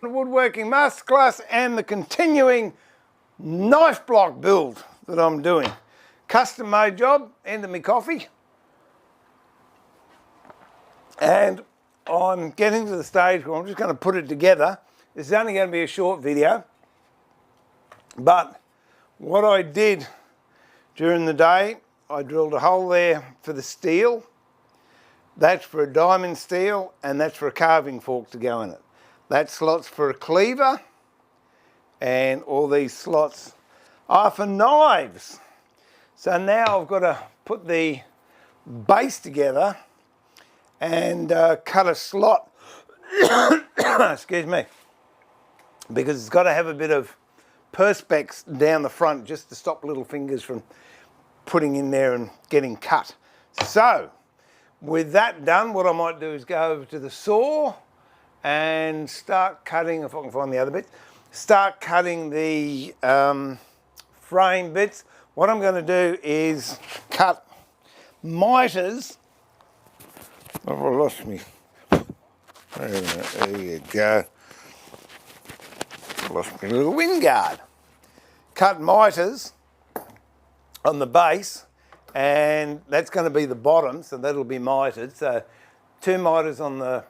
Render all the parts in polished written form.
Woodworking masterclass and the continuing knife block build that I'm doing. Custom made job, end of my coffee. And I'm getting to the stage where I'm just going to put it together. This is only going to be a short video. But what I did during the day, I drilled a hole there for the steel. That's for a diamond steel, and that's for a carving fork to go in it. That slot's for a cleaver, and all these slots are for knives. So now I've got to put the base together and cut a slot, excuse me, because it's got to have a bit of perspex down the front just to stop little fingers from putting in there and getting cut. So with that done, what I might do is go over to the saw and start cutting, if I can find the other bits, start cutting the frame bits. What I'm going to do is cut miters. Oh, I lost me. There you go. Lost my little wind guard. Cut miters on the base, and that's going to be the bottom, so that'll be mitered. So 2 miters on the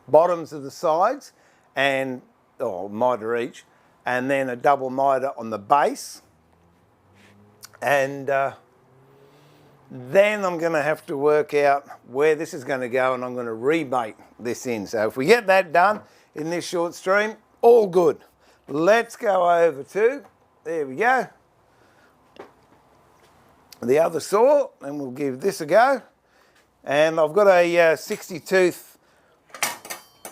bottoms of the sides, and miter each, and then a double miter on the base. And then I'm going to have to work out where this is going to go, and I'm going to rebate this in. So if we get that done in this short stream, all good. Let's go over to, there we go, the other saw, and we'll give this a go. And I've got a 60 tooth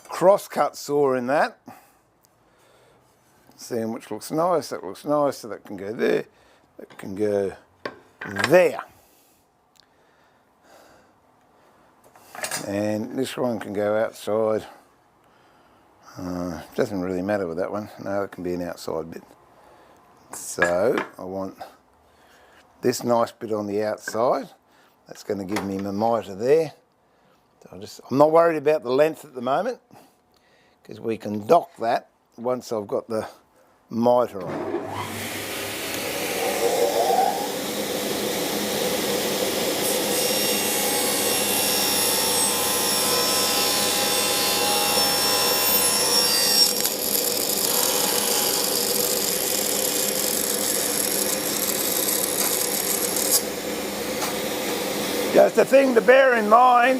crosscut saw in that. Seeing which looks nice, that looks nice, so that can go there, that can go there. And this one can go outside. Doesn't really matter with that one. No, it can be an outside bit. So I want this nice bit on the outside. That's going to give me my miter there. So I'm not worried about the length at the moment, because we can dock that once I've got the miter on. Just a thing to bear in mind,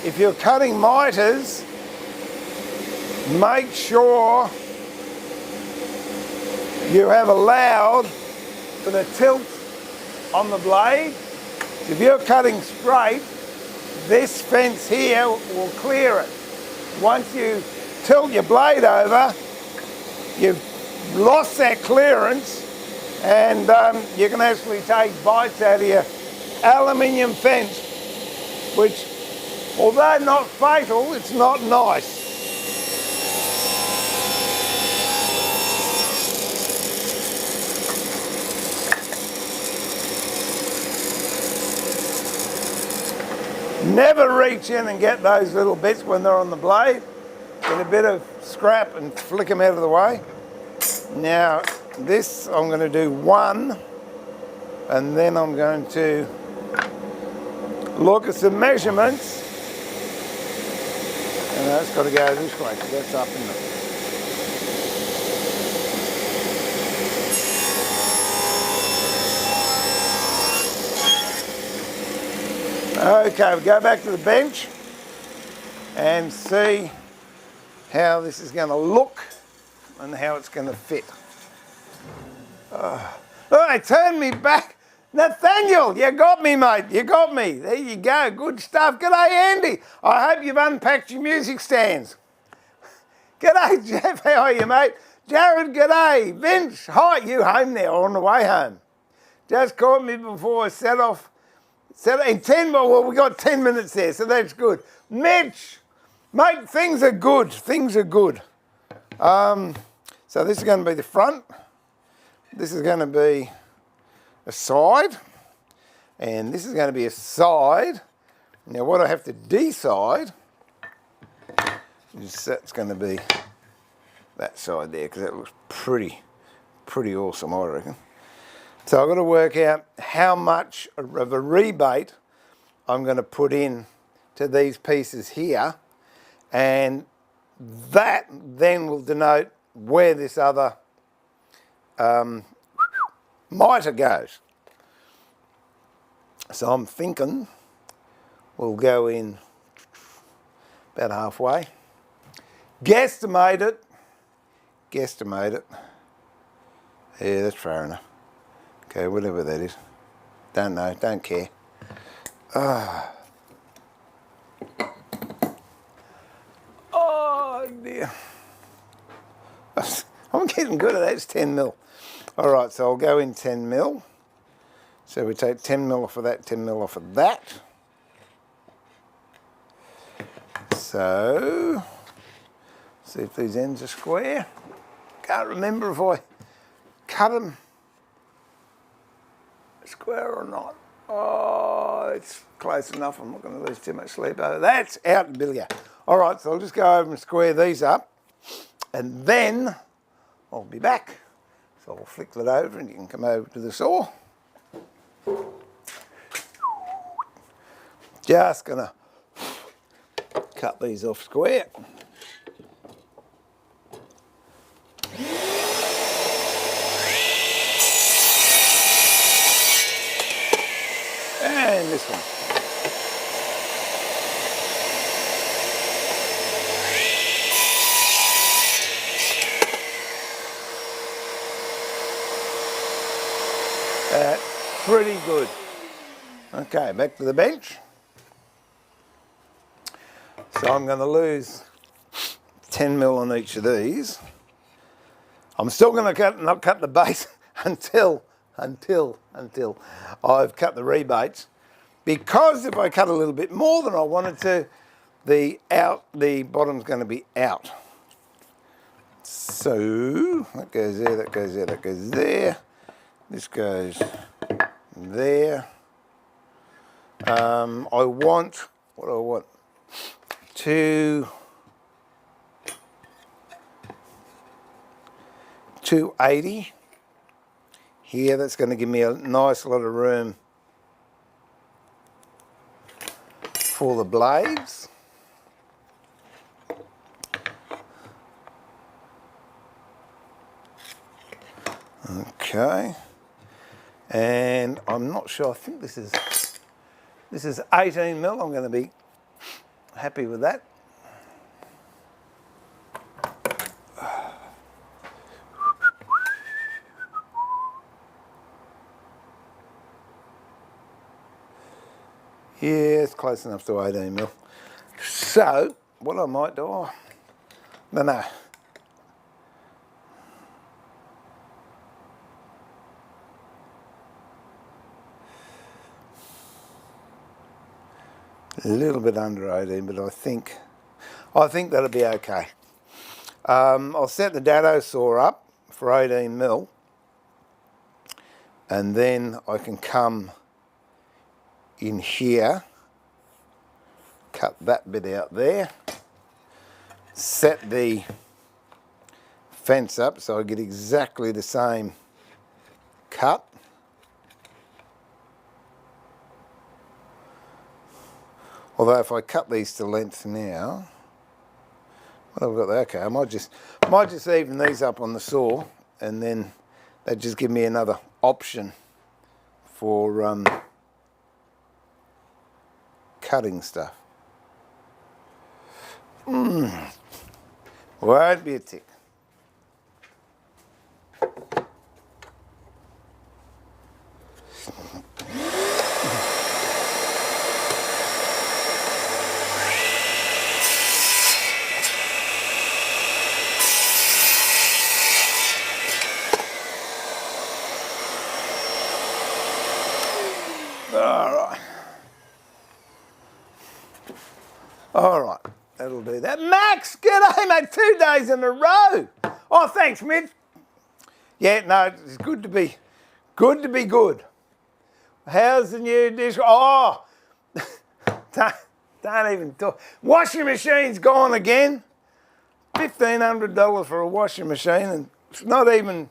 if you're cutting miters, make sure you have allowed for the tilt on the blade. If you're cutting straight, this fence here will clear it. Once you tilt your blade over, you've lost that clearance, and you can actually take bites out of your aluminium fence, which, although not fatal, it's not nice. Never reach in and get those little bits when they're on the blade. Get a bit of scrap and flick them out of the way. Now this, I'm going to do one, and then I'm going to look at some measurements. And that's got to go this way, because that's up in the... Okay, we'll go back to the bench and see how this is going to look and how it's going to fit. Oh, turn me back. Nathaniel, you got me, mate. You got me. There you go. Good stuff. G'day, Andy. I hope you've unpacked your music stands. G'day, Jeff. How are you, mate? Jared, g'day. Vince, hi. You home now or on the way home? Just caught me before I set off. In 10, well, we got 10 minutes there, so that's good. Mitch, mate, things are good. Things are good. So this is going to be the front. This is going to be a side, and this is going to be a side. Now what I have to decide That's going to be that side there, because that looks pretty awesome, I reckon. So I've got to work out how much of a rebate I'm going to put in to these pieces here, and that then will denote where this other mitre goes. So I'm thinking we'll go in about halfway. Guesstimate it. Yeah, that's fair enough. Okay, whatever that is. Don't know, don't care. Oh dear. I'm getting good at that. It's 10 mil. All right, so I'll go in 10 mil. So we take 10 mil off of that, 10 mil off of that. So, see if these ends are square. Can't remember if I cut them square or not. Oh, it's close enough. I'm not going to lose too much sleep over. That's out the billiard. All right, so I'll just go over and square these up, and then I'll be back. So I'll flick that over, and you can come over to the saw. Just going to cut these off square. And this one. That's pretty good. Okay, back to the bench. So I'm going to lose 10 mil on each of these. I'm still going to not cut the base until I've cut the rebates, because if I cut a little bit more than I wanted to, the bottom's going to be out. So that goes there, that goes there, that goes there. This goes there. I want, what do I want? 280 here. That's going to give me a nice lot of room for the blades. Okay, and I'm not sure, I think this is 18 mil. I'm going to be happy with that. Yeah, it's close enough to 18 mil. So, what I might do, I don't know. A little bit under 18, but I think that'll be okay. I'll set the dado saw up for 18 mil, and then I can come in here, cut that bit out there, set the fence up so I get exactly the same cut. Although if I cut these to length now, what have I got there? Okay, I might just even these up on the saw, and then that just give me another option for cutting stuff. Won't be a tick. All right, that'll do that. Max, g'day, mate. 2 days in a row. Oh, thanks, Mitch. Yeah, no, it's good to be good. How's the new dish? Oh, don't even talk. Washing machine's gone again. $1,500 for a washing machine, and it's not even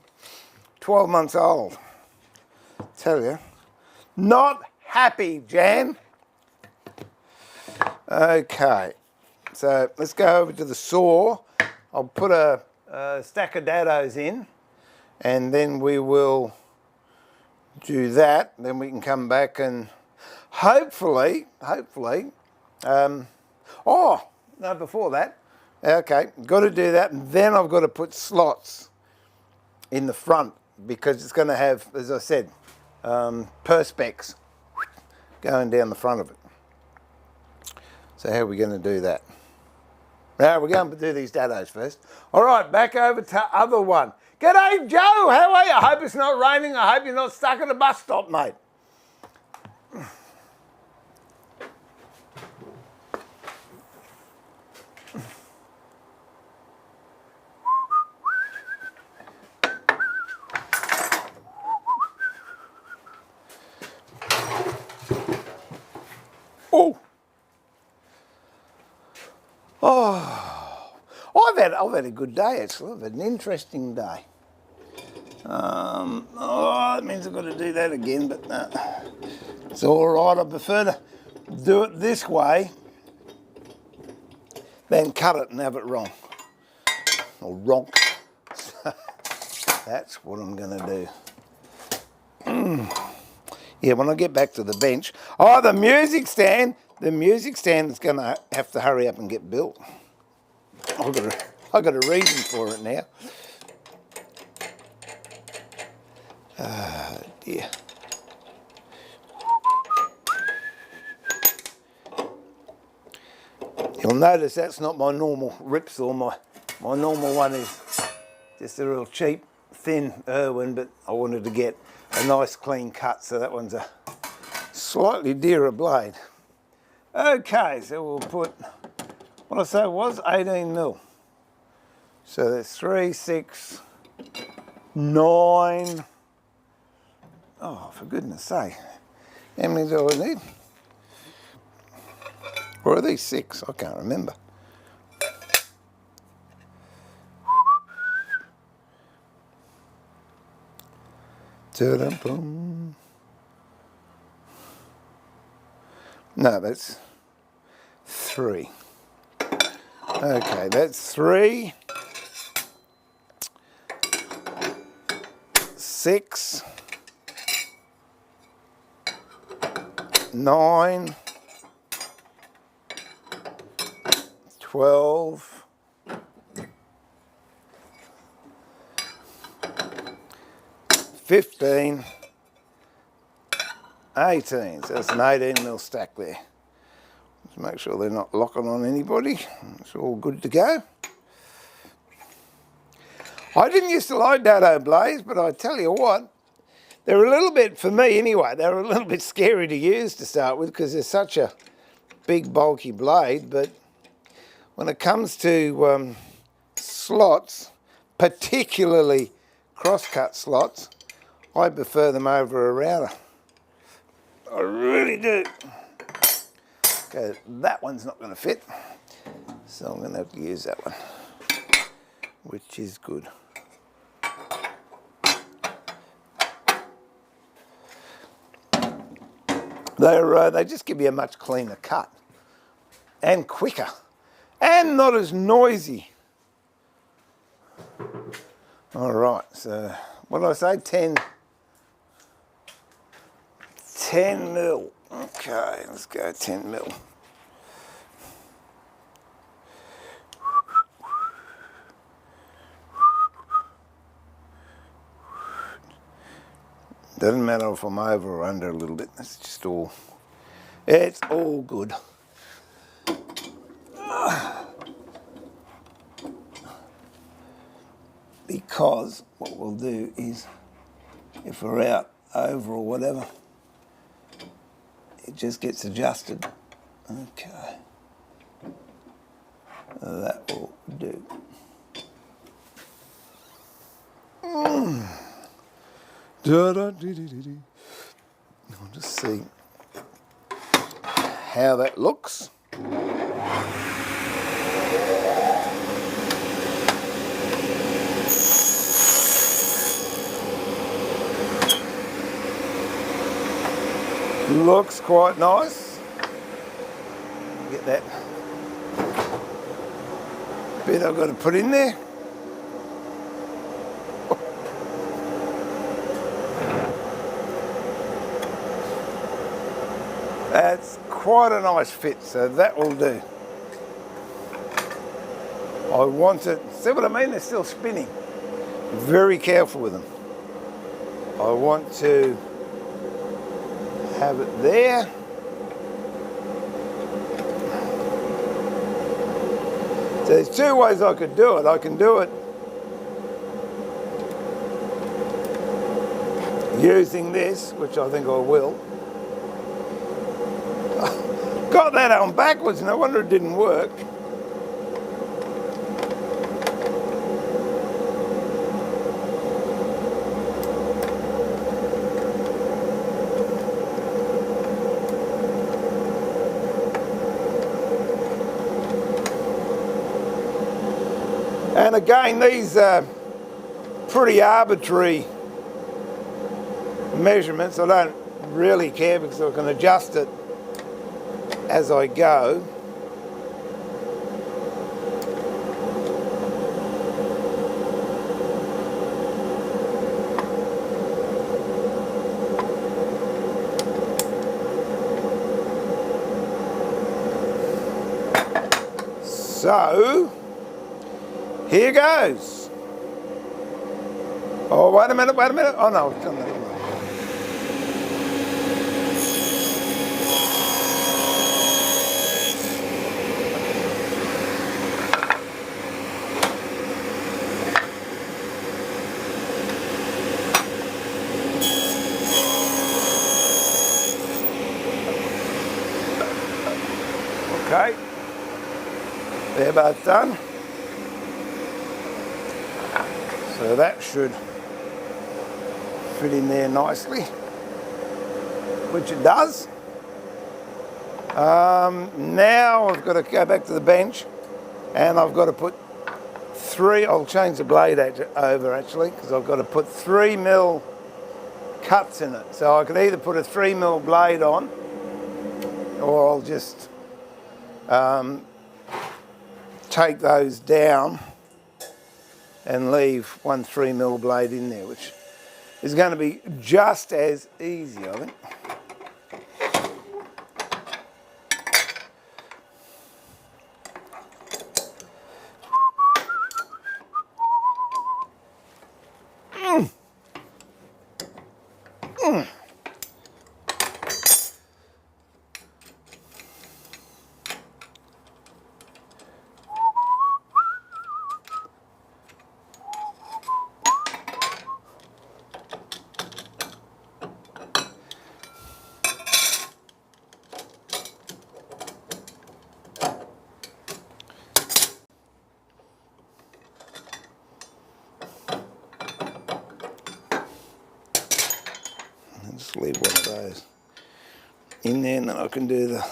12 months old. Tell you, not happy, Jan. Okay, so let's go over to the saw. I'll put a stack of dados in, and then we will do that. Then we can come back and hopefully, oh, no, before that, okay, got to do that. And then I've got to put slots in the front because it's going to have, as I said, perspex going down the front of it. So how are we going to do that? Now we're going to do these dados first. All right, back over to other one. G'day, Joe. How are you? I hope it's not raining. I hope you're not stuck at a bus stop, mate. Oh, I've had a good day actually. I've had an interesting day. Oh, that means I've got to do that again, but no, it's all right. I prefer to do it this way than cut it and have it wrong or wrong. So that's what I'm going to do. Yeah, when I get back to the bench. Oh, the music stand. The music stand is going to have to hurry up and get built. I've got a reason for it now. Oh, dear. You'll notice that's not my normal ripsaw. My normal one is just a real cheap, thin Irwin, but I wanted to get a nice clean cut, so that one's a slightly dearer blade. Okay, so we'll put, what I say was 18 mil. So that's 3, 6, 9. Oh, for goodness sake. How many do I need? Or are these 6? I can't remember. Ta-da-boom. No, that's 3. Okay, that's 3, 6, 9, 12, 15, 18. So that's an 18 mil stack there. Just make sure they're not locking on anybody. It's all good to go. I didn't used to like dado blades, but I tell you what, they're a little bit, for me anyway, they're a little bit scary to use to start with because they're such a big bulky blade. But when it comes to slots, particularly cross-cut slots, I prefer them over a router. I really do. Okay, that one's not going to fit, so I'm going to have to use that one, which is good. They just give you a much cleaner cut and quicker and not as noisy. All right, so what did I say? 10 mil. Okay, let's go 10 mil. Doesn't matter if I'm over or under a little bit. It's just all, it's all good. Because what we'll do is, if we're out over or whatever, it just gets adjusted. Okay. That will do. I'll just see how that looks. Looks quite nice. Get that bit I've got to put in there. That's quite a nice fit, so that will do. I want it, see what I mean? They're still spinning. Very careful with them. I want to have it there. So there's two ways I could do it. I can do it using this, which I think I will. Got that on backwards, no wonder it didn't work. And again, these are pretty arbitrary measurements. I don't really care because I can adjust it as I go. So, here goes. Oh, wait a minute. Oh no, I've done that. Okay, they're both done. So that should fit in there nicely, which it does. Now I've got to go back to the bench and I've got to put I'll change the blade over actually, because I've got to put 3mm cuts in it. So I can either put a 3mm blade on, or I'll just take those down and leave one 3mm blade in there, which is going to be just as easy, I think. Just leave one of those in there and then I can do the...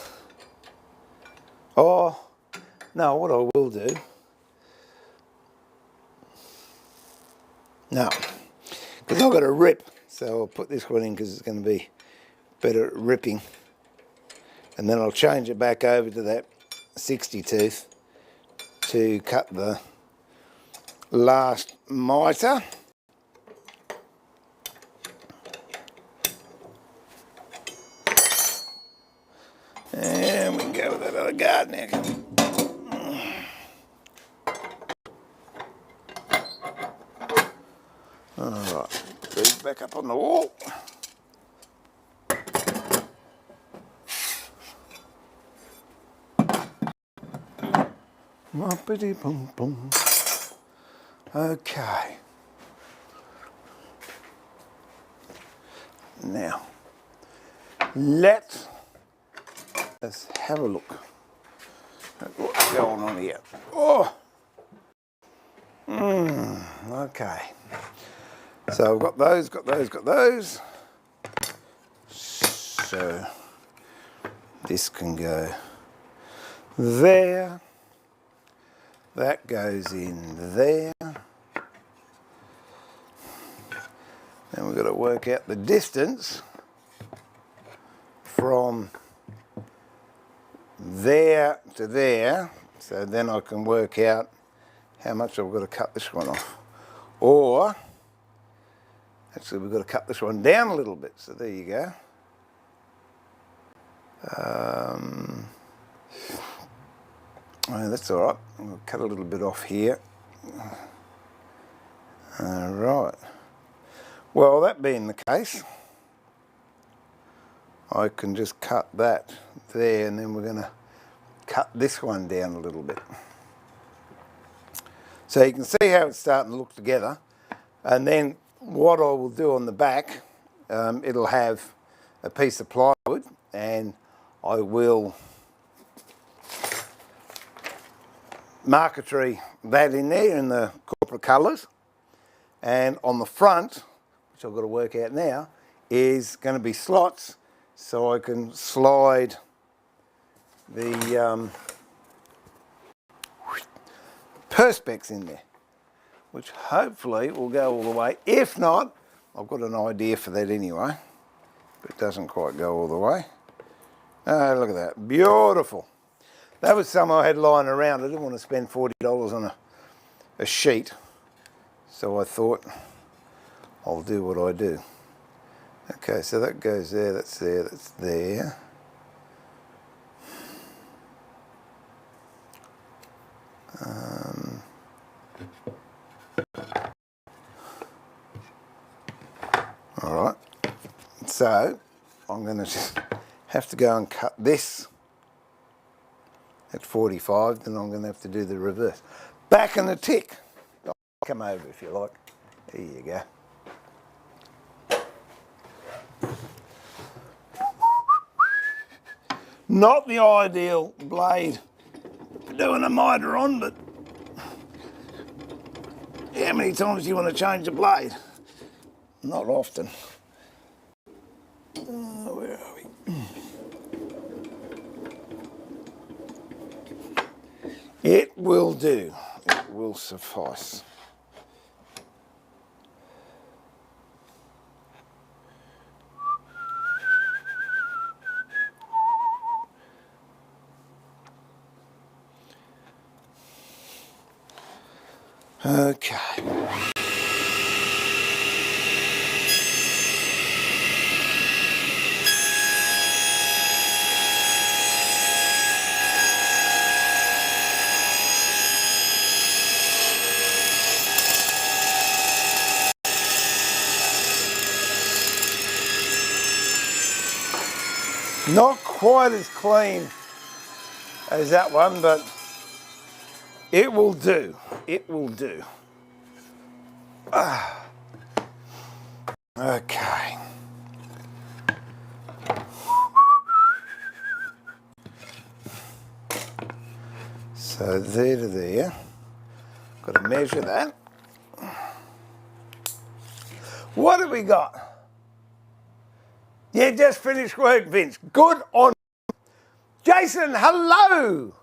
Oh, no, what I will do... No, because I've got to rip, so I'll put this one in because it's going to be better at ripping. And then I'll change it back over to that 60 tooth to cut the last mitre. And we can go with that other guard now. Alright, put these back up on the wall. Moppity boom boom. Okay. Now, let's have a look at what's going on here. Oh! Okay. So I've got those. So this can go there. That goes in there. Then we've got to work out the distance there to there, so then I can work out how much I've got to cut this one off. Or, actually we've got to cut this one down a little bit, so there you go. Oh, that's all right. I'll cut a little bit off here. All right. Well, that being the case, I can just cut that there, and then we're going to cut this one down a little bit. So you can see how it's starting to look together. And then what I will do on the back, it'll have a piece of plywood, and I will Marquetry that in there in the corporate colours. And on the front, which I've got to work out now, is going to be slots, so I can slide the perspex in there, which hopefully will go all the way. If not, I've got an idea for that anyway, but it doesn't quite go all the way. Oh, look at that, beautiful. That was some I had lying around. I didn't want to spend $40 on a sheet, so I thought I'll do what I do. Okay, so that goes there, that's there, that's there. All right, so I'm going to just have to go and cut this at 45, then I'm going to have to do the reverse. Back in the tick. I'll come over if you like. There you go. Not the ideal blade for doing a miter on, but how many times do you want to change a blade? Not often. Where are we? It will do. It will suffice. Okay. Not quite as clean as that one, but it will do. It will do. Okay. So there to there. Got to measure that. What have we got? Yeah, just finished work, Vince. Good on. Jason, hello.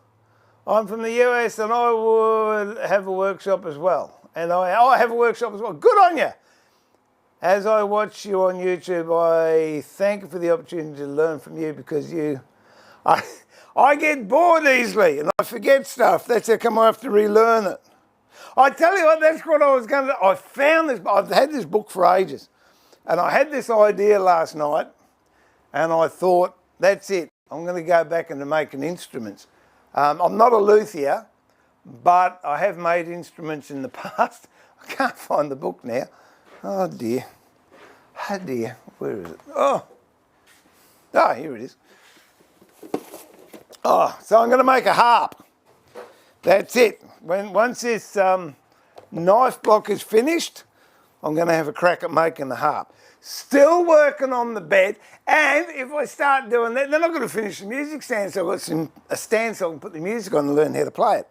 I'm from the US and I would have a workshop as well. And I have a workshop as well. Good on you. As I watch you on YouTube, I thank you for the opportunity to learn from you because I get bored easily and I forget stuff. That's how come I have to relearn it. I tell you what, that's what I was going to do. I found this, I've had this book for ages. And I had this idea last night and I thought, that's it. I'm going to go back into making instruments. I'm not a luthier, but I have made instruments in the past. I can't find the book now. Oh dear. Oh dear. Where is it? Oh, here it is. Oh, so I'm going to make a harp. That's it. Once this knife block is finished, I'm going to have a crack at making the harp. Still working on the bed, and if I start doing that, then I've got to finish the music stand, so I've got a stand so I can put the music on and learn how to play it.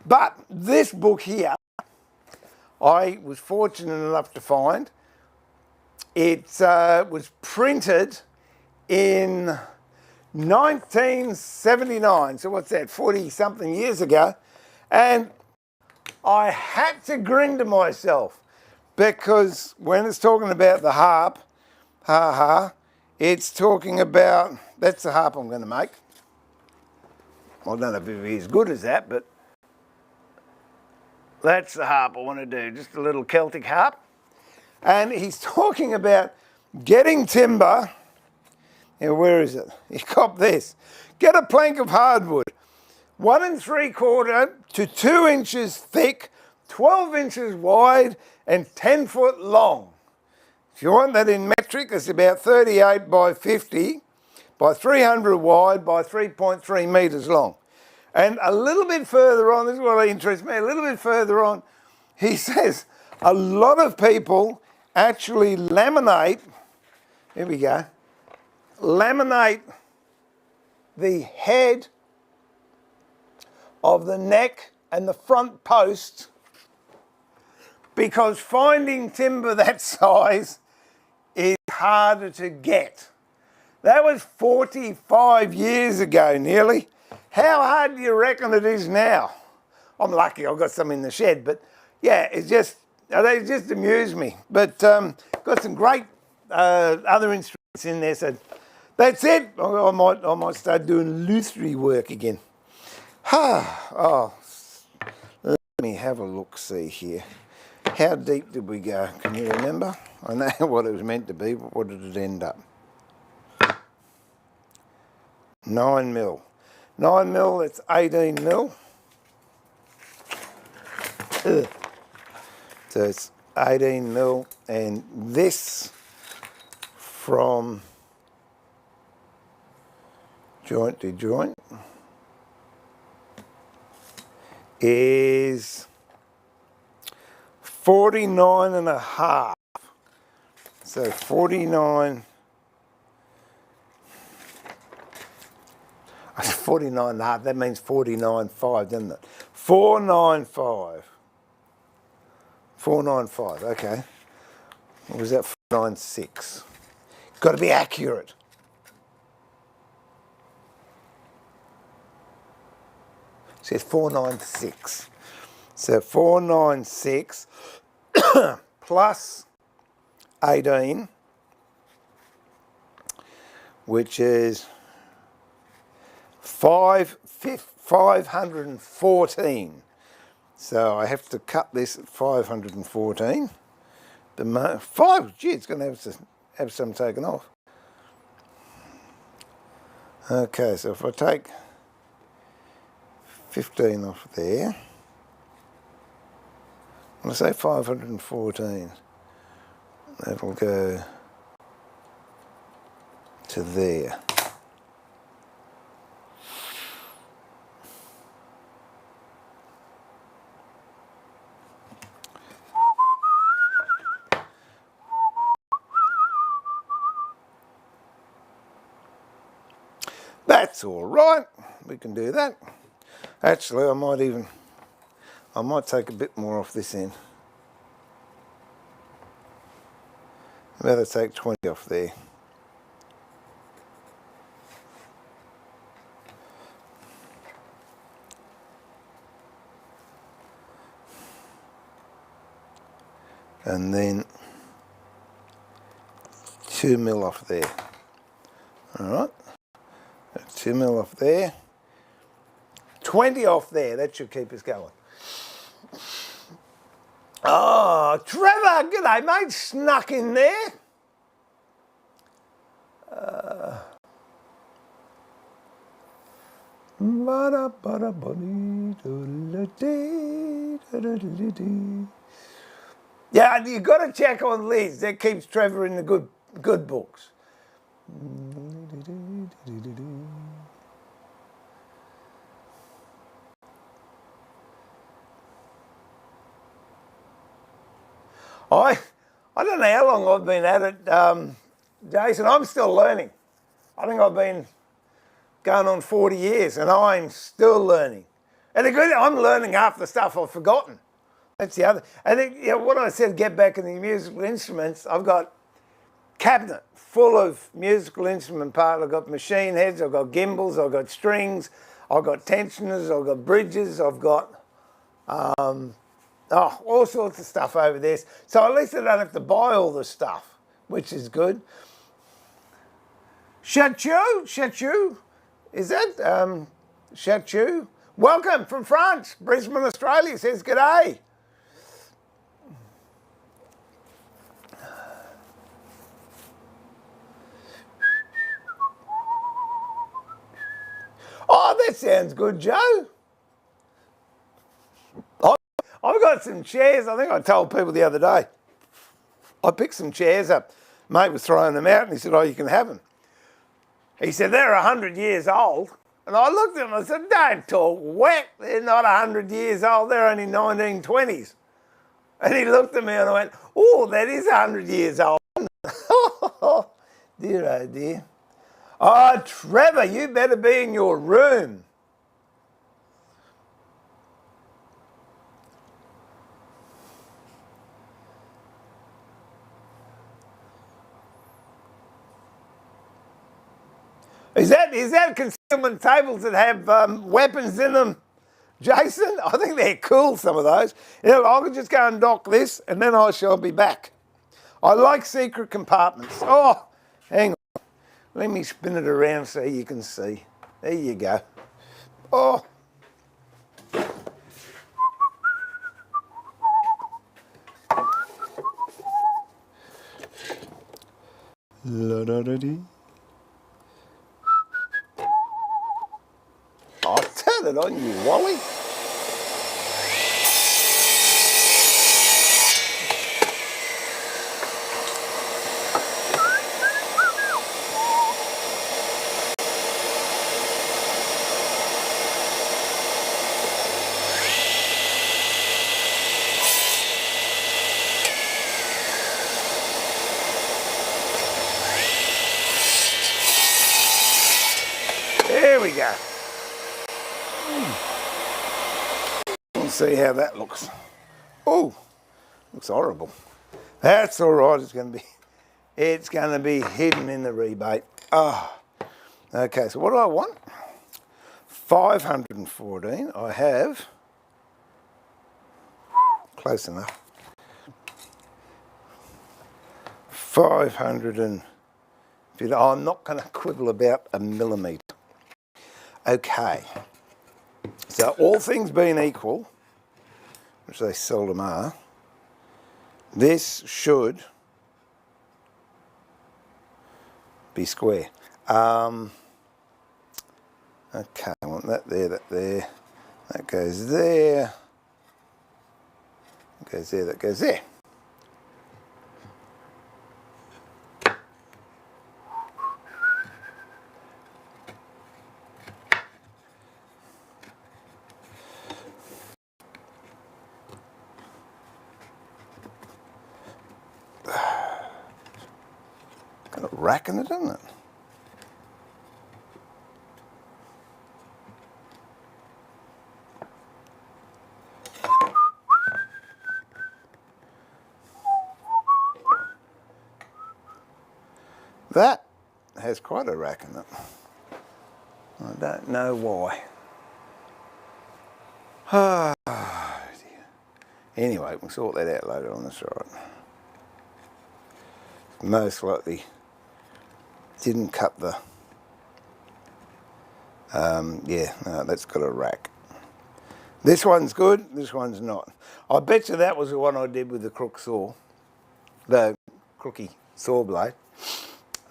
But this book here, I was fortunate enough to find. It was printed in 1979, so what's that, 40-something years ago, and I had to grin to myself. Because when it's talking about the harp, it's talking about, that's the harp I'm going to make. I don't know if it'll be as good as that, but that's the harp I want to do, just a little Celtic harp. And he's talking about getting timber. Now, where is it? He copped this. Get a plank of hardwood, 1 3/4 to 2 inches thick, 12 inches wide, and 10 foot long. If you want that in metric, it's about 38 by 50 by 300 wide by 3.3 metres long. And a little bit further on, this is what interests me, a little bit further on, he says a lot of people actually laminate, here we go, laminate the head of the neck and the front post because finding timber that size is harder to get. That was 45 years ago nearly. How hard do you reckon it is now? I'm lucky I've got some in the shed, but yeah, they just amuse me. But got some great other instruments in there, so that's it. I might start doing luthery work again. Oh, let me have a look, see here. How deep did we go? Can you remember? I know what it was meant to be, but what did it end up? 9 mil. 9 mil, it's 18 mil. Ugh. So it's 18 mil, and this from joint to joint is 49 and a half. So 49 and a half, that means 49.5, doesn't it? 495. 495, okay. Or was that 496? Got to be accurate. It says 496. So 496 plus 18, which is 514. So I have to cut this at 514. Gee, it's going to have some taken off. Okay, so if I take 15 off there, when I say 514, that'll go to there. That's all right, we can do that. Actually, I might take a bit more off this end. I better take 20 off there. And then 2 mil off there. All right. 2 mil off there, 20 off there, that should keep us going. Oh, Trevor, g'day mate, snuck in there. Yeah, you've got to check on Liz, that keeps Trevor in the good books. I don't know how long I've been at it, Jason. I'm still learning. I think I've been going on 40 years and I'm still learning. And I'm learning half the stuff I've forgotten. That's the other. And what I said, get back in the musical instruments, I've got cabinet full of musical instrument parts. I've got machine heads, I've got gimbals, I've got strings, I've got tensioners, I've got bridges, I've got all sorts of stuff over there. So at least I don't have to buy all the stuff, which is good. Chachu, is that Chachu. Welcome from France. Brisbane, Australia says g'day. Oh, that sounds good, Joe. I've got some chairs. I think I told people the other day. I picked some chairs up. Mate was throwing them out and he said, oh, you can have them. He said, they're 100 years old. And I looked at him and I said, don't talk whack. They're not 100 years old. They're only 1920s. And he looked at me and I went, oh, that is 100 years old. Dear, oh dear. Oh, Trevor, you better be in your room. Is that concealment tables that have weapons in them, Jason? I think they're cool, some of those. You know, I could just go and dock this and then I shall be back. I like secret compartments. Oh, hang on. Let me spin it around so you can see. There you go. Oh. La-da-da-dee. Oh, turn it on, you Wally. There we go. We'll see how that looks. Oh, looks horrible. That's all right. It's going to be hidden in the rebate. Ah, oh. Okay. So what do I want? 514. I have close enough. 500 and. I'm not going to quibble about a millimetre. Okay, so all things being equal, which they seldom are, this should be square. Okay, I want that there, that there, that goes there, that goes there, that goes there. Got a rack in it, doesn't it? That has quite a rack in it. I don't know why. Oh, dear. Anyway, we'll sort that out later on, that's all right. Most likely didn't cut the, yeah, no, that's got a rack. This one's good, this one's not. I bet you that was the one I did with the crook saw, the crooky saw blade.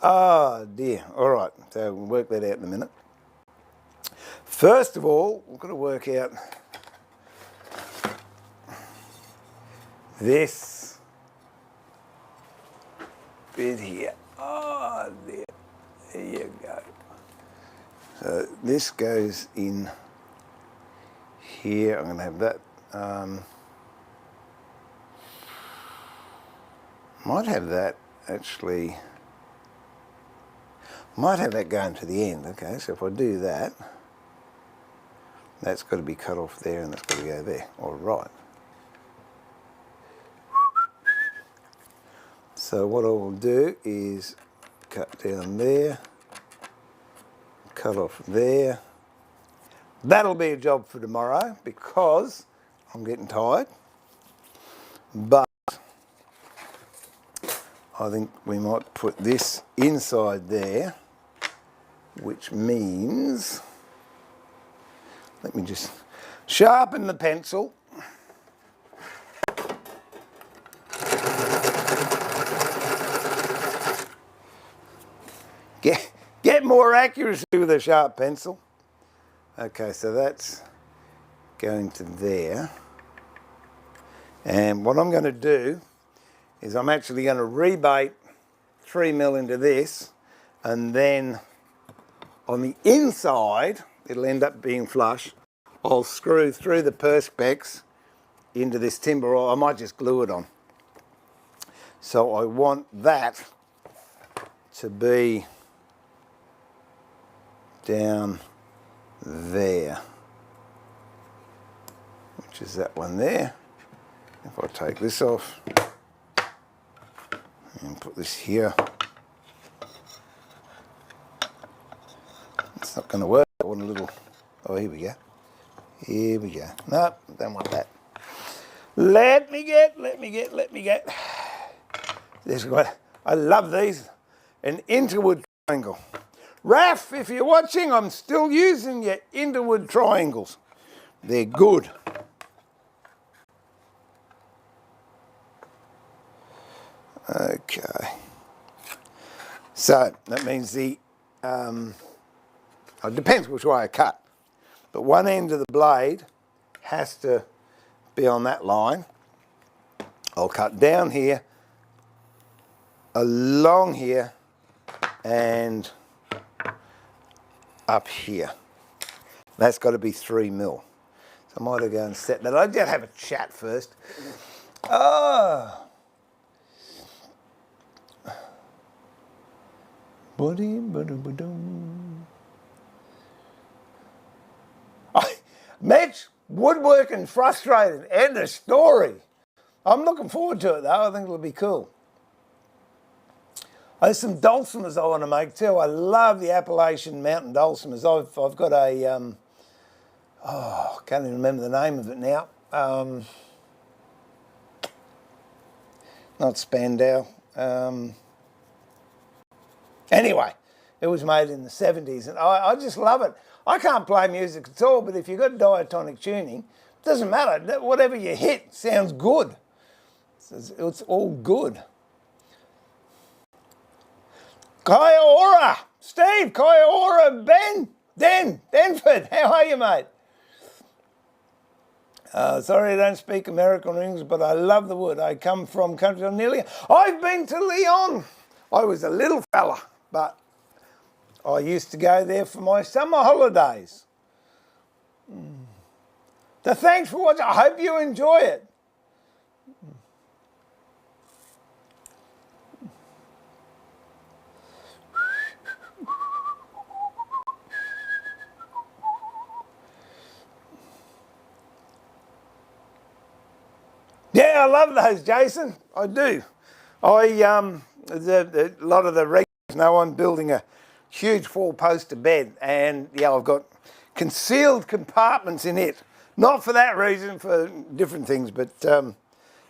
Oh dear, all right, so we'll work that out in a minute. First of all, we've got to work out this bit here. Oh dear, there you go. So this goes in here. I'm going to have that. Might have that actually. Might have that going to the end. Okay, so if I do that, that's got to be cut off there and that's got to go there. All right. So what I will do is cut down there, cut off there. That'll be a job for tomorrow because I'm getting tired. But I think we might put this inside there, which means Let me just sharpen the pencil. Get more accuracy with a sharp pencil. Okay, so that's going to there. And what I'm going to do is I'm actually going to rebate 3mm into this, and then on the inside, it'll end up being flush. I'll screw through the perspex into this timber, or I might just glue it on. So I want that to be down there, which is that one there. If I take this off and put this here, it's not going to work. I want a little, oh, here we go. Here we go. No, don't want that. Let me get. This is what, I love these. An interwood triangle. Raf, if you're watching, I'm still using your interwood triangles. They're good. Okay. So that means the, it depends which way I cut, but one end of the blade has to be on that line. I'll cut down here, along here, and up here. That's got to be 3mm. So I might have go and set that. I did have a chat first. Oh. Mitch, woodworking frustrated. End of story. I'm looking forward to it though. I think it'll be cool. There's some dulcimers I want to make too. I love the Appalachian Mountain dulcimers. I've got a, I can't even remember the name of it now. Not Spandau. Anyway, it was made in the 70s, and I just love it. I can't play music at all, but if you've got diatonic tuning, it doesn't matter. Whatever you hit sounds good. It's all good. Kaiora, Steve, Kaiora, Denford, how are you, mate? Sorry I don't speak American or English, but I love the wood. I come from country nearly. I've been to Leon. I was a little fella, but I used to go there for my summer holidays. So thanks for watching. I hope you enjoy it. Yeah, I love those, Jason. I do. A lot of the regulars know I'm building a huge 4-poster bed, and yeah, I've got concealed compartments in it. Not for that reason, for different things, but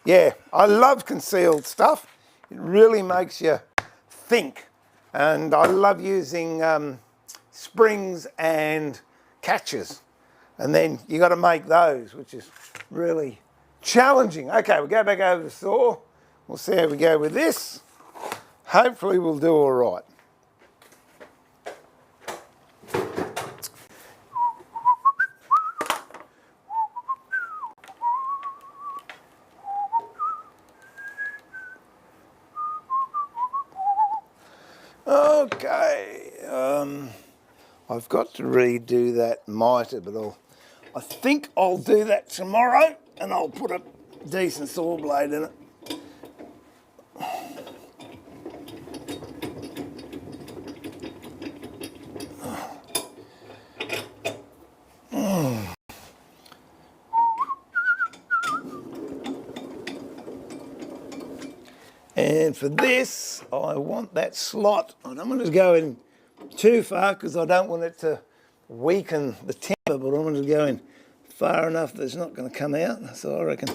yeah, I love concealed stuff. It really makes you think, and I love using springs and catches, and then you got to make those, which is really challenging. Okay, we'll go back over the saw. We'll see how we go with this. Hopefully we'll do all right. Okay, I've got to redo that mitre, but I think I'll do that tomorrow, and I'll put a decent saw blade in it. And for this, I want that slot. I don't want it to go in too far because I don't want it to weaken the timber, but I want it to go in far enough that it's not going to come out. So I reckon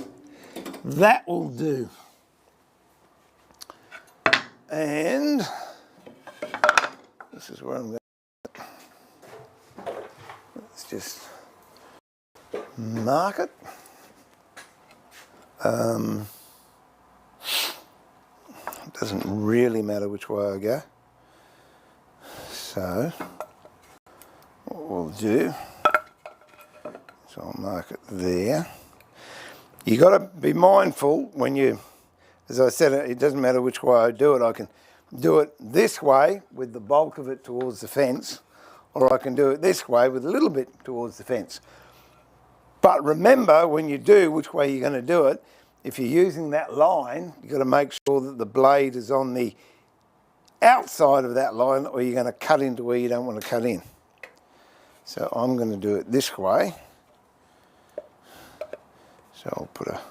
that will do. And this is where I'm going. Let's just mark it. It doesn't really matter which way I go. So what we'll do is I'll mark it there. You got to be mindful when you, as I said, it doesn't matter which way I do it. I can do it this way with the bulk of it towards the fence, or I can do it this way with a little bit towards the fence. But remember, when you do which way you're going to do it, if you're using that line, you've got to make sure that the blade is on the outside of that line, or you're going to cut into where you don't want to cut in. So I'm going to do it this way. So I'll put a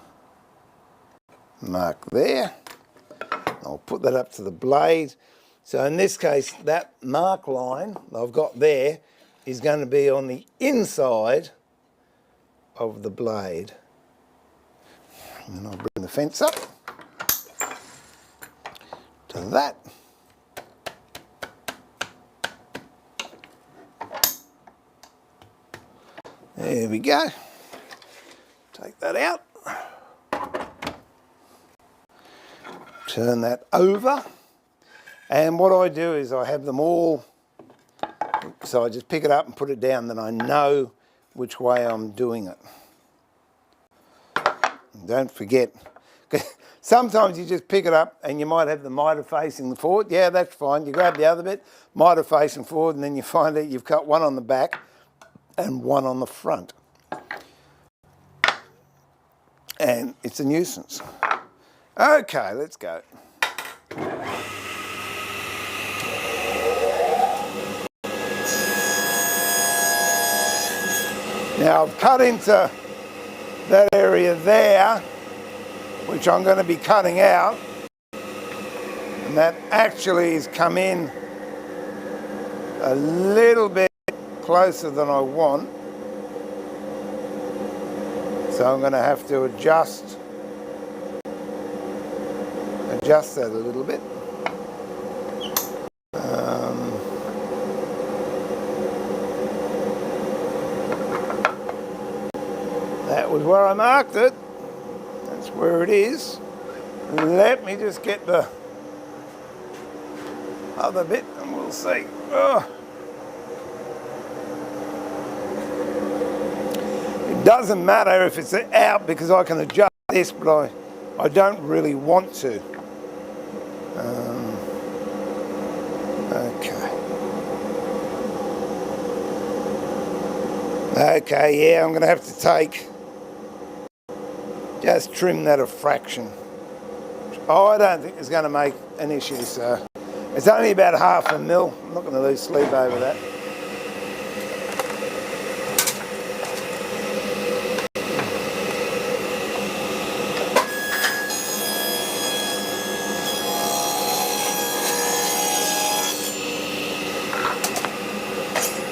mark there. I'll put that up to the blade. So in this case, that mark line I've got there is going to be on the inside of the blade. And then I'll bring the fence up to that. There we go. Take that out. Turn that over. And what I do is I have them all, so I just pick it up and put it down, then I know which way I'm doing it. And don't forget, sometimes you just pick it up and you might have the mitre facing forward. Yeah, that's fine. You grab the other bit, mitre facing forward, and then you find out you've cut one on the back and one on the front. And it's a nuisance. Okay, let's go. Now I've cut into that area there, which I'm going to be cutting out, and that actually has come in a little bit closer than I want. So I'm going to have to adjust that a little bit. That was where I marked it. That's where it is. Let me just get the other bit and we'll see. Oh. It doesn't matter if it's out because I can adjust this, but I don't really want to. Okay, yeah, I'm going to have to just trim that a fraction. Oh, I don't think it's going to make an issue, so it's only about 1/2 mil. I'm not going to lose sleep over that.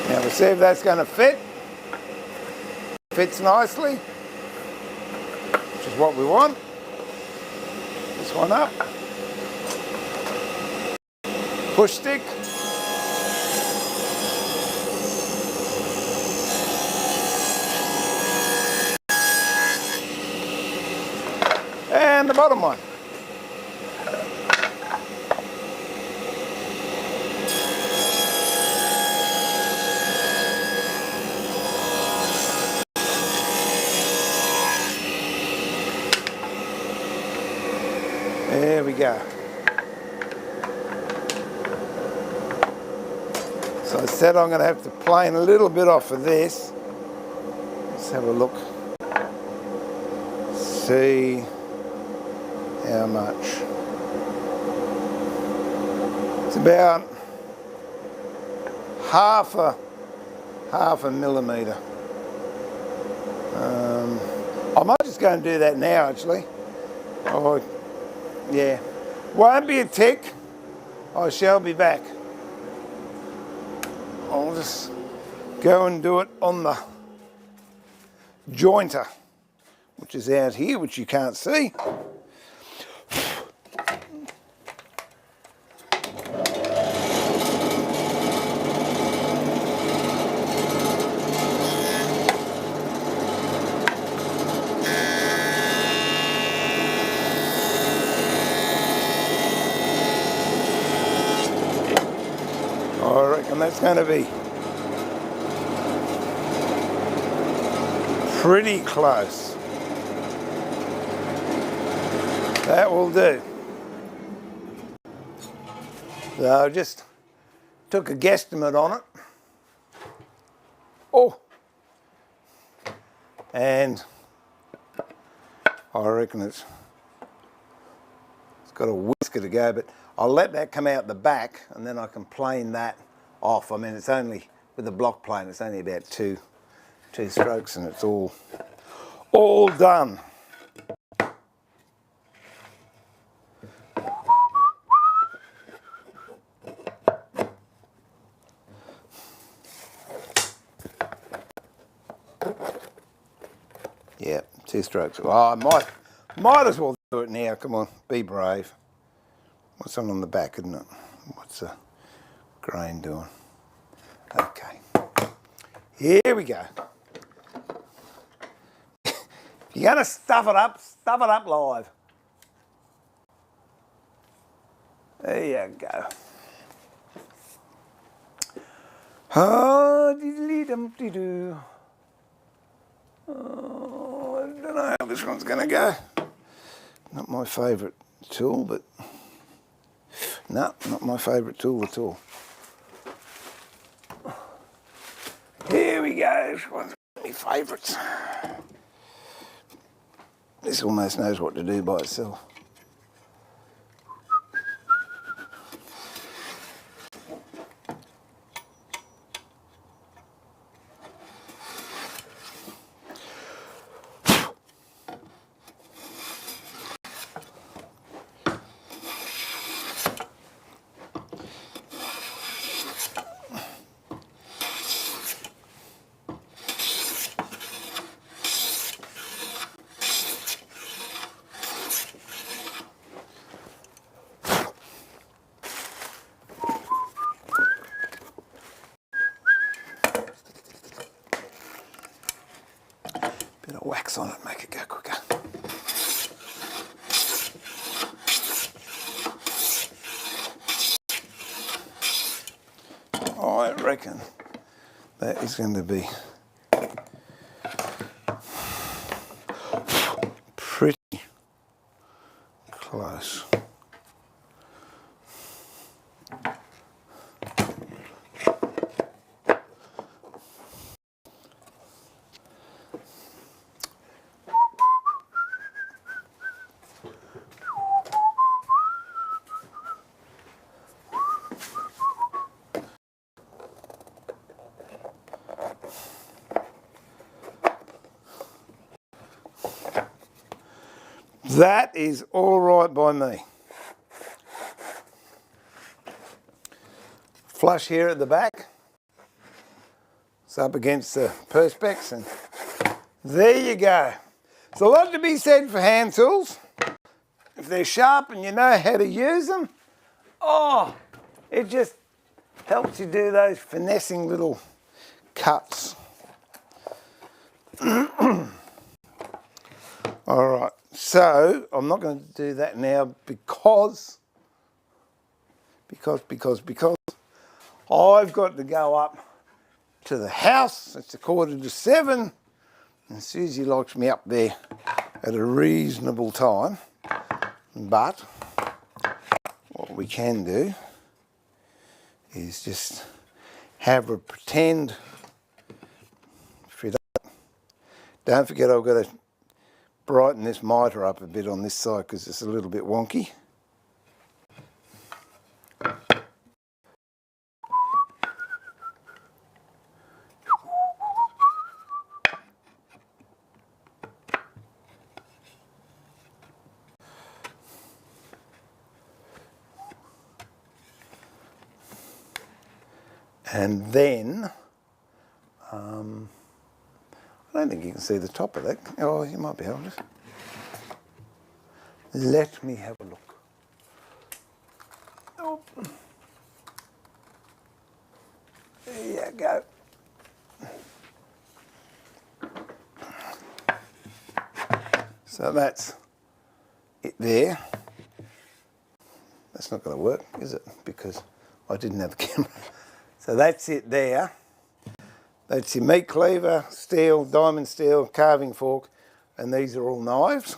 Now we'll see if that's going to fit. Fits nicely, which is what we want. This one up. Push stick. And the bottom one. There we go. So I said I'm going to have to plane a little bit off of this. Let's have a look. See how much. It's about half a millimetre. I might just go and do that now actually. Oh, yeah. Won't be a tick. I shall be back. I'll just go and do it on the jointer, which is out here, which you can't see. that's going to be pretty close. That will do. So I just took a guesstimate on it. Oh, and I reckon it's got a whisker to go, but I'll let that come out the back and then I can plane that off. I mean, it's only, with the block plane, it's only about two strokes and it's all done. Yeah, 2 strokes. Well, I might as well do it now. Come on, be brave. What's on the back, isn't it? What's the grain doing? Okay. Here we go. If you're going to stuff it up live. There you go. Oh, diddly-dum-dee-doo. Oh, I don't know how this one's going to go. Not my favourite tool, but no, not my favourite tool at all. Here we go. This one's one of my favourites. This almost knows what to do by itself. Bit of wax on it, make it go quicker. I reckon that is going to be pretty close. That is all right by me. Flush here at the back. It's up against the perspex and there you go. There's a lot to be said for hand tools. If they're sharp and you know how to use them, oh, it just helps you do those finessing little cuts. All right, so I'm not going to do that now because I've got to go up to the house. It's 6:45, and Susie likes me up there at a reasonable time. But what we can do is just have her pretend. Don't forget I've got to brighten this mitre up a bit on this side because it's a little bit wonky. And then, I don't think you can see the top of that. Oh, you might be able to. Let me have a look. Oh. There you go. So that's it there. That's not going to work, is it? Because I didn't have the camera. So that's it there. That's your meat cleaver, steel, diamond steel, carving fork, and these are all knives.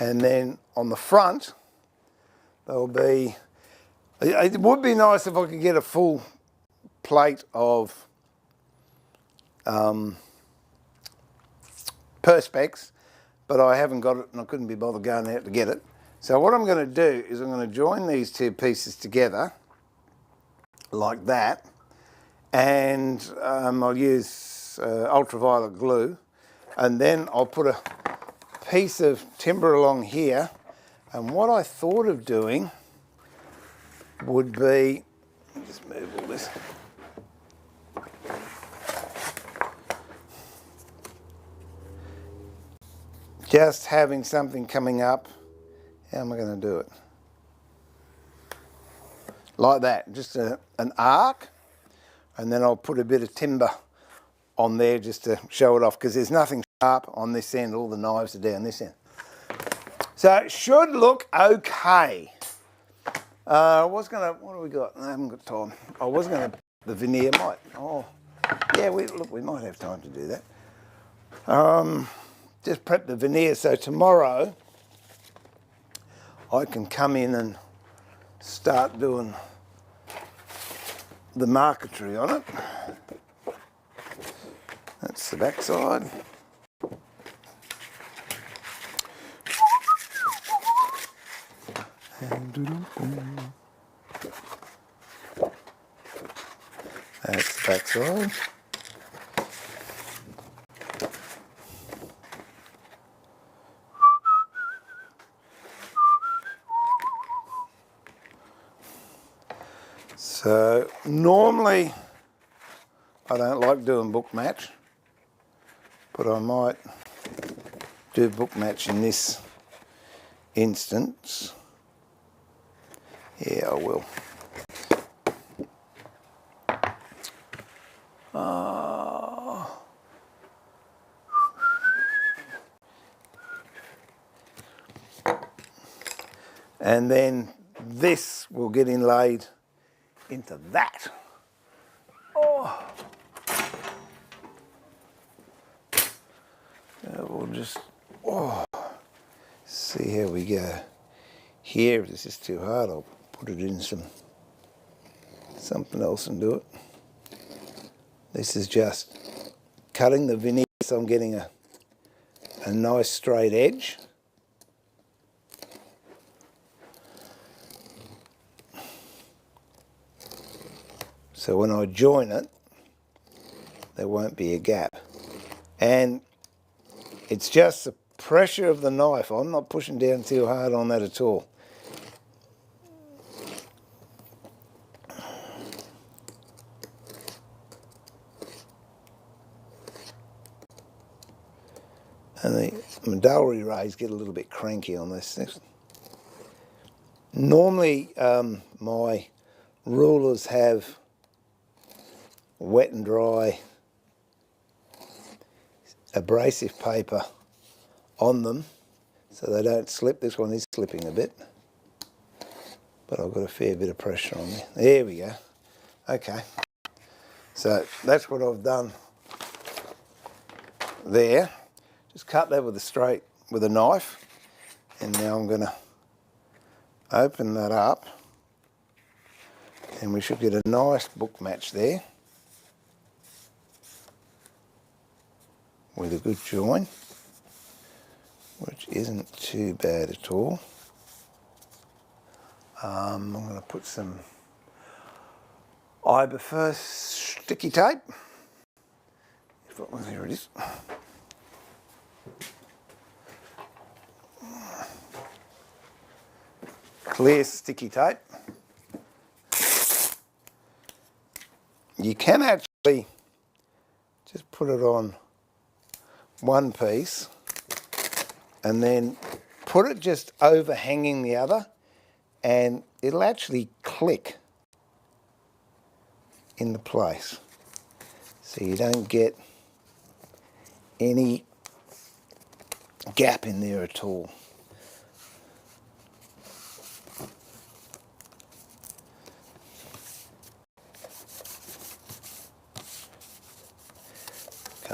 And then on the front, there'll be, it would be nice if I could get a full plate of Perspex, but I haven't got it and I couldn't be bothered going out to get it. So what I'm going to do is I'm going to join these two pieces together like that, and I'll use ultraviolet glue, and then I'll put a piece of timber along here. And what I thought of doing would be, just move all this. Just having something coming up. How am I going to do it? Like that, just an arc, and then I'll put a bit of timber on there just to show it off, because there's nothing sharp on this end. All the knives are down this end. So it should look okay. I was going to, what do we got? I haven't got time. I was going to, the veneer might, oh, yeah, look, we might have time to do that. Just prep the veneer so tomorrow I can come in and start doing the marquetry on it. That's the back side. That's the back side. So normally I don't like doing book match, but I might do book match in this instance. Yeah, I will. And then this will get inlaid into that. Oh. We'll just see how we go. Here, if this is too hard, I'll put it in something else and do it. This is just cutting the veneer so I'm getting a nice straight edge. So when I join it, there won't be a gap. And it's just the pressure of the knife. I'm not pushing down too hard on that at all. And the medullary rays get a little bit cranky on this. Normally, my rulers have wet and dry abrasive paper on them so they don't slip. This one is slipping a bit, but I've got a fair bit of pressure on there. There we go. Okay, so that's what I've done there. Just cut that with a knife, and now I'm going to open that up, and we should get a nice book match there with a good join, which isn't too bad at all. I'm going to put some Iberfirst sticky tape. Here it is. Clear sticky tape. You can actually just put it on one piece and then put it just overhanging the other, and it'll actually click into place, so you don't get any gap in there at all.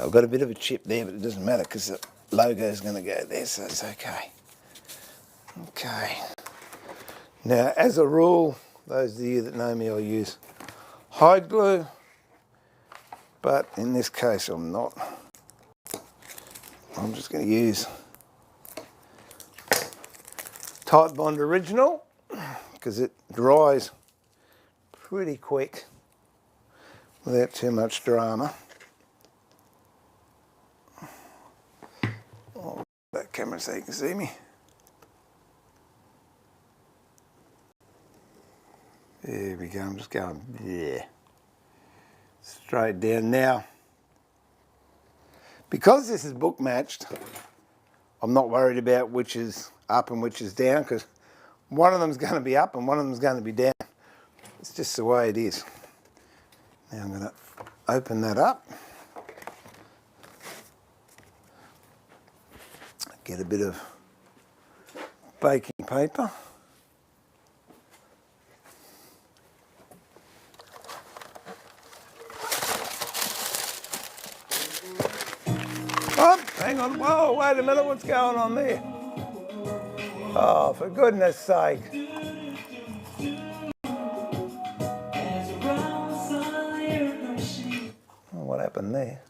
I've got a bit of a chip there, but it doesn't matter because the logo is going to go there, so it's okay. Okay. Now, as a rule, those of you that know me, I'll use hide glue, but in this case I'm not. I'm just going to use Titebond Original because it dries pretty quick without too much drama. Oh, that camera so you can see me. There we go, I'm just going, yeah, straight down. Now, because this is book matched, I'm not worried about which is up and which is down, because one of them's going to be up and one of them's going to be down. It's just the way it is. Now I'm going to open that up, get a bit of baking paper. Oh, hang on. Whoa, wait a minute. What's going on there? Oh, for goodness sake. Oh, what happened there?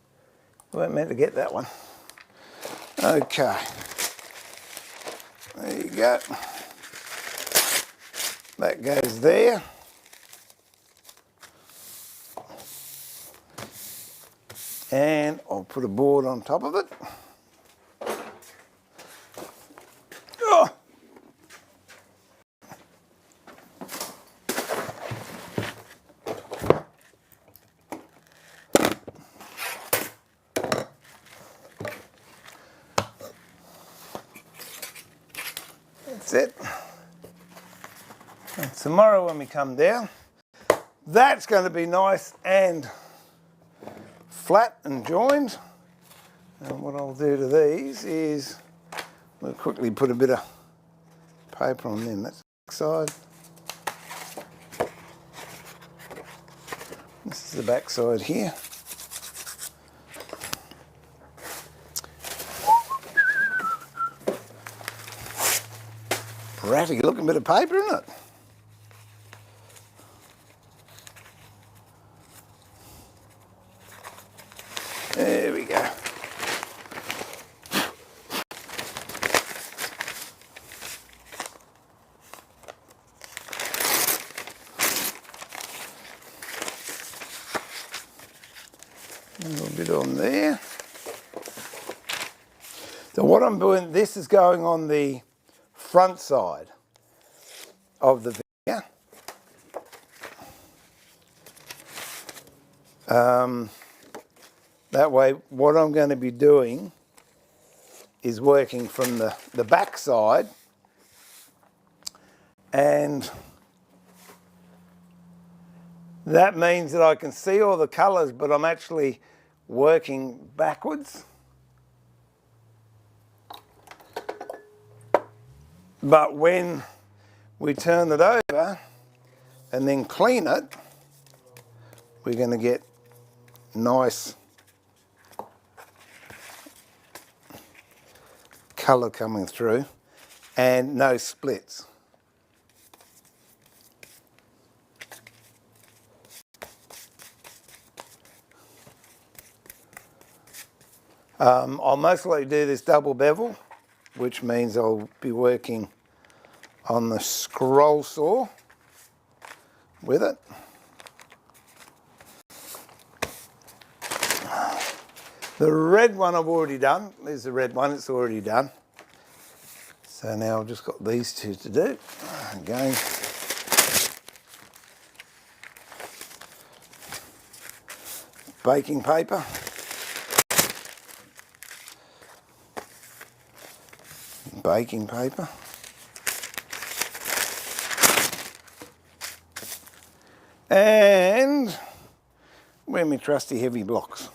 We weren't meant to get that one. Okay. There you go. That goes there. And I'll put a board on top of it. Oh. That's it. And tomorrow when we come down, that's going to be nice and flat and joined. And what I'll do to these is we'll quickly put a bit of paper on them. That's the back side. This is the back side here. Ratty looking bit of paper, isn't it? There we go. A little bit on there. So what I'm doing, this is going on the front side of the veneer. That way, what I'm going to be doing is working from the back side, and that means that I can see all the colours, but I'm actually working backwards. But when we turn it over and then clean it, we're going to get nice colour coming through and no splits. I'll most likely do this double bevel, which means I'll be working on the scroll saw with it. The red one I've already done. There's the red one, it's already done. So now I've just got these two to do. Again, baking paper. Baking paper. And where are my trusty heavy blocks?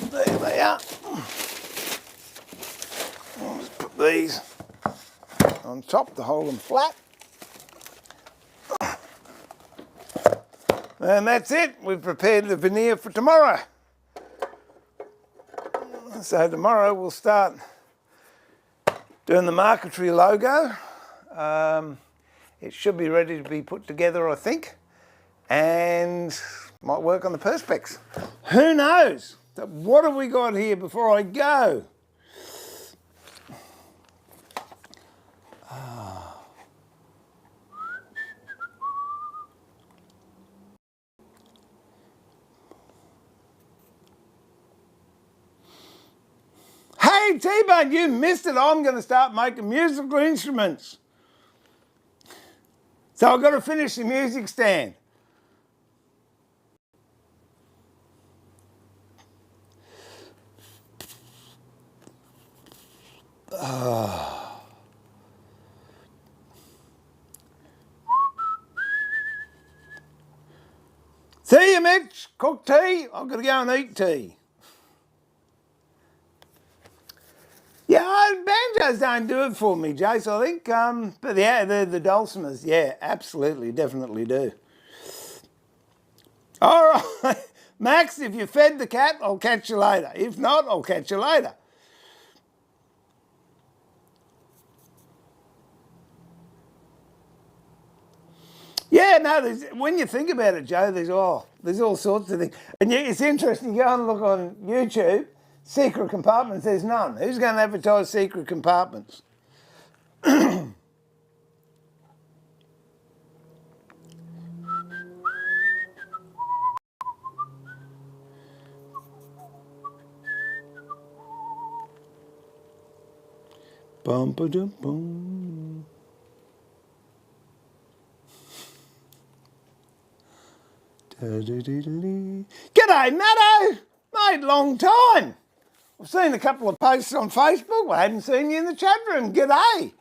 There they are. I'll just put these on top to hold them flat. And that's it. We've prepared the veneer for tomorrow. So tomorrow we'll start doing the Marquetry logo. It should be ready to be put together, I think, and might work on the perspex. Who knows? So what have we got here before I go? Hey T-Bone, you missed it. I'm going to start making musical instruments. So I've got to finish the music stand. See you, Mitch. Cook tea. I've got to go and eat tea. Yeah, banjos don't do it for me, Jace, I think. But yeah, the dulcimers, yeah, absolutely, definitely do. All right, Max, if you fed the cat, I'll catch you later. If not, I'll catch you later. Yeah, no, when you think about it, Joe, there's all sorts of things. And it's interesting, you go and look on YouTube, secret compartments, there's none. Who's going to advertise secret compartments? Bum-ba-dum-bum. G'day, Matto! Mate, long time. I've seen a couple of posts on Facebook. I hadn't seen you in the chat room. G'day.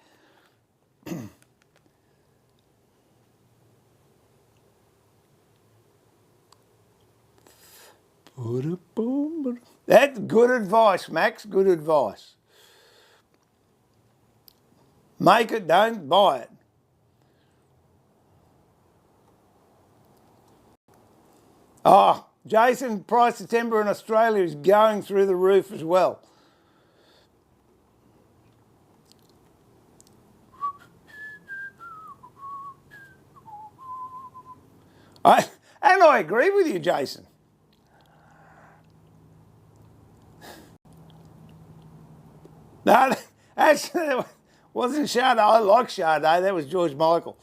That's good advice, Max. Good advice. Make it, don't buy it. Oh, Jason, price of timber in Australia is going through the roof as well. And I agree with you, Jason. No, actually, wasn't Sade. I like Sade. That was George Michael.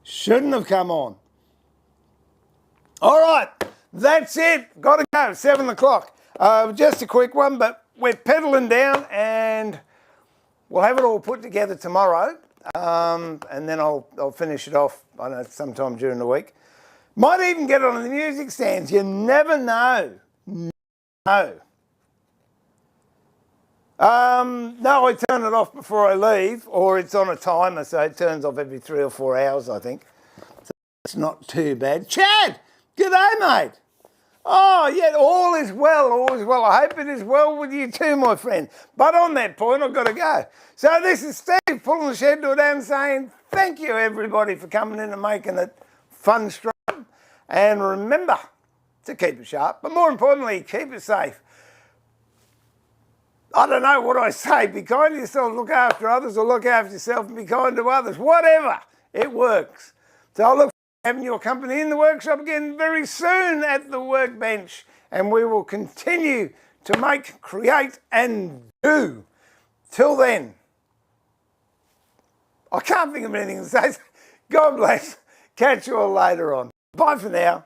Shouldn't have come on. All right, that's it. Got to go, 7 o'clock. Just a quick one, but we're pedaling down and we'll have it all put together tomorrow. And then I'll finish it off, I don't know, sometime during the week. Might even get it on the music stands. You never know. No. No, I turn it off before I leave, or it's on a timer, so it turns off every 3 or 4 hours, I think. So it's not too bad. Chad! G'day, mate. Oh, yeah, all is well, all is well. I hope it is well with you too, my friend. But on that point, I've got to go. So this is Steve pulling the shed door down saying thank you, everybody, for coming in and making it fun stream. And remember to keep it sharp, but more importantly, keep it safe. I don't know what I say. Be kind to yourself, look after others, or look after yourself and be kind to others. Whatever, it works. So I look having your company in the workshop again very soon at the workbench, and we will continue to make, create and do. Till then, I can't think of anything to say. God bless. Catch you all later on. Bye for now.